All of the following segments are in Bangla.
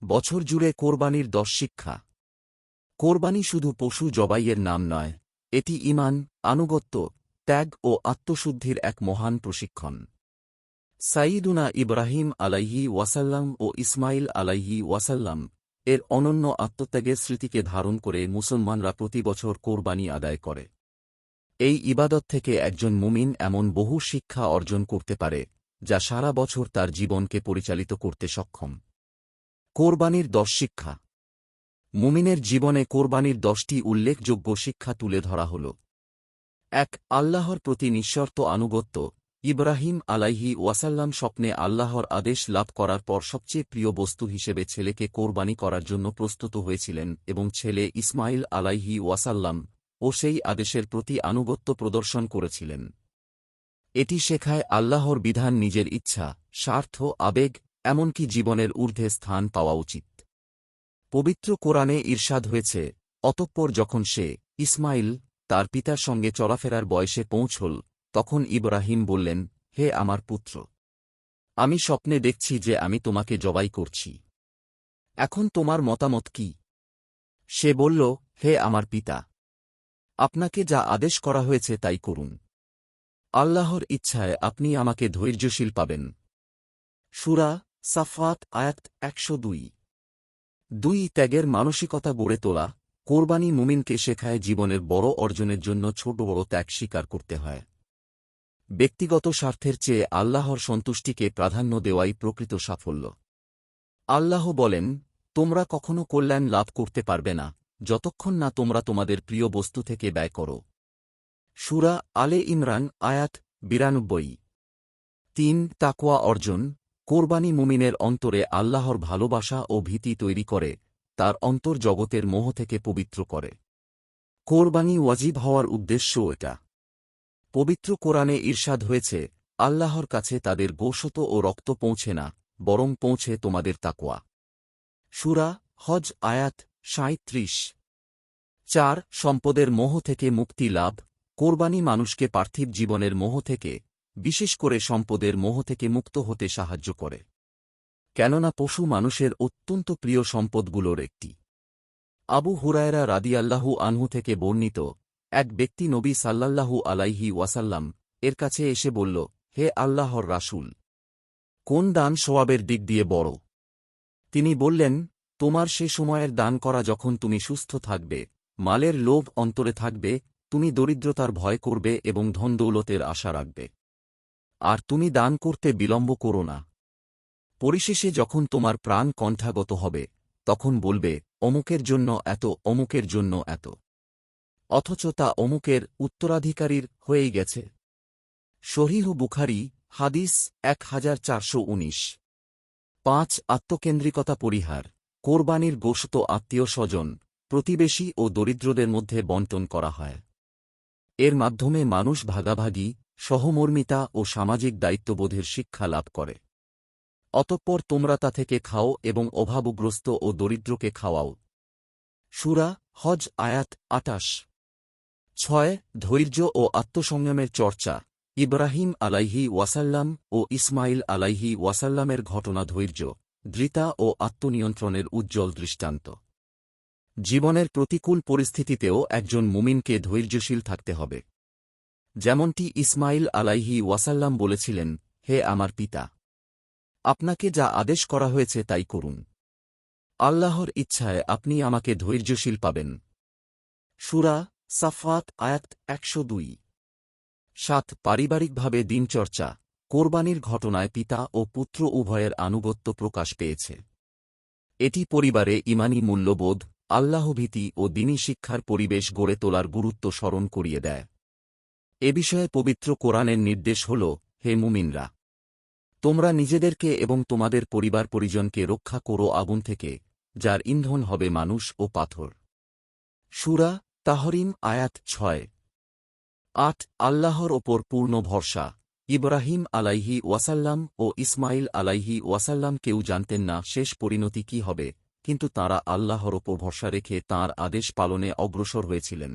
বছর জুড়ে কোরবানির 10 শিক্ষা। কোরবানি শুধু পশু জবাইয়ের নাম নয়, এটি ঈমান, আনুগত্য, ত্যাগ ও আত্মশুদ্ধির এক মহান প্রশিক্ষণ। সাইয়্যিদুনা ইব্রাহিম আলাইহি ওয়াসাল্লাম ও ইসমাইল আলাইহি ওয়াসাল্লাম এর অনন্য আত্মত্যাগের স্মৃতিকে ধারণ করে মুসলমানরা প্রতি বছর কোরবানি আদায় করে। এই ইবাদত থেকে একজন মুমিন এমন বহু শিক্ষা অর্জন করতে পারে, যা সারা বছর তার জীবনকে পরিচালিত করতে সক্ষম। কোরবানির 10 শিক্ষা। মুমিনের জীবনে কোরবানির 10টি উল্লেখযোগ্য শিক্ষা তুলে ধরা হল। 1. আল্লাহর প্রতি নিঃশর্ত আনুগত্য। ইব্রাহিম আলাইহি ওয়াসাল্লাম স্বপ্নে আল্লাহর আদেশ লাভ করার পর সবচেয়ে প্রিয় বস্তু হিসেবে ছেলেকে কোরবানি করার জন্য প্রস্তুত হয়েছিলেন এবং ছেলে ইসমাইল আলাইহি ওয়াসাল্লাম ও সেই আদেশের প্রতি আনুগত্য প্রদর্শন করেছিলেন। এটি শেখায় আল্লাহর বিধান নিজের ইচ্ছা, স্বার্থ, আবেগ, এমনকি জীবনের ঊর্ধ্বে স্থান পাওয়া উচিত। পবিত্র কোরআনে ইরশাদ হয়েছে, অতঃপর যখন সে, ইসমাইল, তার পিতার সঙ্গে চলাফেরার বয়সে পৌঁছল, তখন ইব্রাহিম বললেন, হে আমার পুত্র, আমি স্বপ্নে দেখছি যে আমি তোমাকে জবাই করছি। এখন তোমার মতামত কি? সে বলল, হে আমার পিতা, আপনাকে যা আদেশ করা হয়েছে তাই করুন। আল্লাহর ইচ্ছায় আপনি আমাকে ধৈর্যশীল পাবেন। সূরা সাফফাত আয়াত 102। 2. ত্যাগের মানসিকতা গড়ে তোলা। কোরবানি মুমিনকে শেখায় জীবনের বড় অর্জনের জন্য ছোট বড় ত্যাগ স্বীকার করতে হয়। ব্যক্তিগত স্বার্থের চেয়ে আল্লাহর সন্তুষ্টিকে প্রাধান্য দেওয়াই প্রকৃত সাফল্য। আল্লাহ বলেন, তোমরা কখনো কল্যাণ লাভ করতে পারবে না, যতক্ষণ না তোমরা তোমাদের প্রিয় বস্তু থেকে ব্যয় করো। সূরা আলে ইমরান আয়াত 92। 3. তাকওয়া অর্জন। কোরবানি মুমিনের অন্তরে আল্লাহর ভালোবাসা ও ভীতি তৈরি করে, তার অন্তর জগতের মোহ থেকে পবিত্র করে। কোরবানি ওয়াজিব হওয়ার উদ্দেশ্য এটা। পবিত্র কোরআনে ইরশাদ হয়েছে, আল্লাহর কাছে তাদের গোশত ও রক্ত পৌঁছে না, বরং পৌঁছে তোমাদের তাকওয়া। সূরা হজ আয়াত 37। 4. সম্পদের মোহ থেকে মুক্তি লাভ। কোরবানি মানুষকে পার্থিব জীবনের মোহ থেকে, বিশেষ করে সম্পদের মোহ থেকে মুক্ত হতে সাহায্য করে। কেননা পশু মানুষের অত্যন্ত প্রিয় সম্পদগুলোর একটি। আবু হুরায়রা রাদিয়াল্লাহু আনহু থেকে বর্ণিত, এক ব্যক্তি নবী সাল্লাল্লাহু আলাইহি ওয়াসাল্লাম এর কাছে এসে বলল, হে আল্লাহর রাসূল, কোন দান সওয়াবের দিক দিয়ে বড়? তিনি বললেন, তোমার সে সময়ের দান করা যখন তুমি সুস্থ থাকবে, মালের লোভ অন্তরে থাকবে, তুমি দরিদ্রতার ভয় করবে এবং ধনদৌলতের আশা রাখবে। আর তুমি দান করতে বিলম্ব করো না। পরিশেষে যখন তোমার প্রাণ কণ্ঠাগত হবে, তখন বলবে, অমুকের জন্য এত, অমুকের জন্য এত, অথচ তা অমুকের উত্তরাধিকারীর হয়েই গেছে। সহিহ বুখারী হাদিস 1419। 5. আত্মকেন্দ্রিকতা পরিহার। কোরবানির গোশত আত্মীয় স্বজন, প্রতিবেশী ও দরিদ্রদের মধ্যে বণ্টন করা হয়। এর মাধ্যমে মানুষ ভাগাভাগি, সহমর্মিতা ও সামাজিক দায়িত্ববোধের শিক্ষা লাভ করে। অতঃপর তোমরা তা থেকে খাও এবং অভাবগ্রস্ত ও দরিদ্রকে খাওয়াও। সূরা হজ আয়াত 28। 6. ধৈর্য ও আত্মসংযমের চর্চা। ইব্রাহিম আলাইহি ওয়াসাল্লাম ও ইসমাইল আলাইহি ওয়াসাল্লামের ঘটনা ধৈর্য, দৃঢ়তা ও আত্মনিয়ন্ত্রণের উজ্জ্বল দৃষ্টান্ত। জীবনের প্রতিকূল পরিস্থিতিতেও একজন মুমিনকে ধৈর্যশীল থাকতে হবে। যেমনটি ইসমাইল আলাইহি ওয়াসাল্লাম বলেছিলেন, হে আমার পিতা, আপনাকে যা আদেশ করা হয়েছে তাই করুন। আল্লাহর ইচ্ছায় আপনি আমাকে ধৈর্যশীল পাবেন। সূরা সাফফাত আয়াত 102। 7. পারিবারিকভাবে দিনচর্চা। কোরবানির ঘটনায় পিতা ও পুত্র উভয়ের আনুগত্য প্রকাশ পেয়েছে। এটি পরিবারে ঈমানী মূল্যবোধ, আল্লাহভীতি ও দ্বীনী শিক্ষার পরিবেশ গড়ে তোলার গুরুত্ব স্মরণ করিয়ে দেয়। এ বিষয়ে পবিত্র কোরআনের নির্দেশ হল, হে মুমিনরা, তোমরা নিজেদেরকে এবং তোমাদের পরিবার পরিজনকে রক্ষা করো আগুন থেকে, যার ইন্ধন হবে মানুষ ও পাথর। সূরা তাহরিম আয়াত 6। 8. আল্লাহর ওপর পূর্ণ ভরসা। ইব্রাহিম আলাইহি ওয়াসাল্লাম ও ইসমাইল আলাইহি ওয়াসাল্লাম কেউ জানতেন না শেষ পরিণতি কি হবে, কিন্তু তাঁরা আল্লাহর ওপর ভরসা রেখে তাঁর আদেশ পালনে অগ্রসর হয়েছিলেন।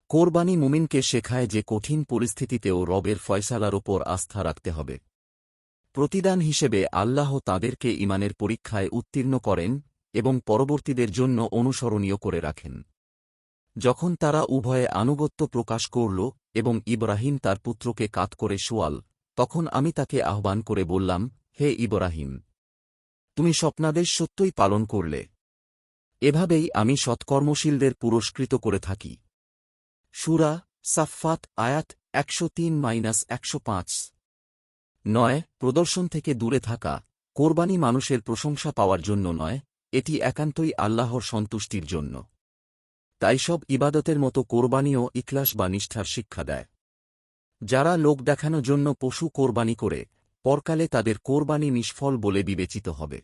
কোরবানি মুমিনকে শেখায় যে কঠিন পরিস্থিতিতেও রবের ফয়সালার ওপর আস্থা রাখতে হবে। প্রতিদান হিসেবে আল্লাহ তাদেরকে ঈমানের পরীক্ষায় উত্তীর্ণ করেন এবং পরবর্তীদের জন্য অনুসরণীয় করে রাখেন। যখন তারা উভয়ে আনুগত্য প্রকাশ করল এবং ইব্রাহিম তার পুত্রকে কাত করে শোয়াল, তখন আমি তাকে আহ্বান করে বললাম, হে ইব্রাহিম, তুমি স্বপ্নাদেশ সত্যই পালন করলে। এভাবেই আমি সৎকর্মশীলদের পুরস্কৃত করে থাকি। সূরা সাফফাত আয়াত 103-105। 9 প্রদর্শন থেকে দূরে থাকা। কোরবানি মানুষের প্রশংসা পাওয়ার জন্য নয়, এটি একান্তই আল্লাহর সন্তুষ্টির জন্য। তাই সব ইবাদতের মতো কোরবানিও ইখলাস বা নিষ্ঠার শিক্ষা দেয়। যারা লোক দেখানোর জন্য পশু কোরবানি করে, পরকালে তাদের কোরবানি নিষ্ফল বলে বিবেচিত হবে।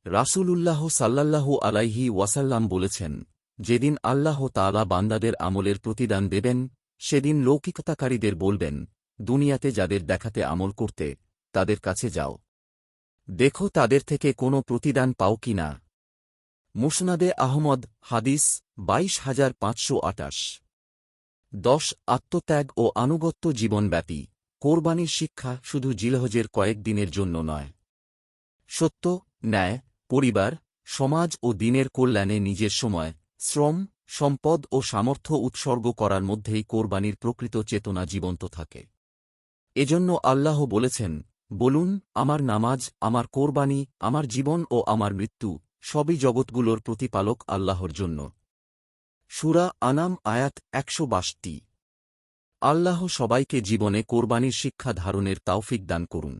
রাসূলুল্লাহ সাল্লাল্লাহু আলাইহি ওয়াসাল্লাম বলেছেন, যেদিন আল্লাহ তাআলা বান্দাদের আমলের প্রতিদান দেবেন, সেদিন লৌকিকতাকারীদের বলবেন, দুনিয়াতে যাদের দেখাতে আমল করতে, তাদের কাছে যাও, দেখো তাদের থেকে কোনো প্রতিদান পাও কি না। মুসনাদে আহমদ হাদিস ২২৫২৮। ১০ আত্মত্যাগ ও আনুগত্য জীবনব্যাপী। কোরবানির শিক্ষা শুধু জিলহজের কয়েক দিনের জন্য নয়। সত্য, ন্যায়, পরিবার, সমাজ ও দিনের কল্যাণে নিজের সময়, শ্রম, সম্পদ ও সামর্থ্য উৎসর্গ করার মধ্যেই কোরবানির প্রকৃত চেতনা জীবন্ত থাকে। এজন্য আল্লাহ বলেছেন, বলুন, আমার নামাজ, আমার কোরবানি, আমার জীবন ও আমার মৃত্যু, সবই জগৎগুলোর প্রতিপালক আল্লাহর জন্য। সূরা আনাম আয়াত ১৬২। আল্লাহ সবাইকে জীবনে কোরবানির শিক্ষা ধারণের তাওফিক দান করুন।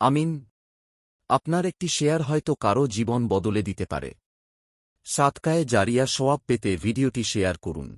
আমিন। আপনার একটি শেয়ার হয়তো কারও জীবন বদলে দিতে পারে। সাদকায়ে জারিয়া সওয়াব পেতে ভিডিওটি শেয়ার করুন।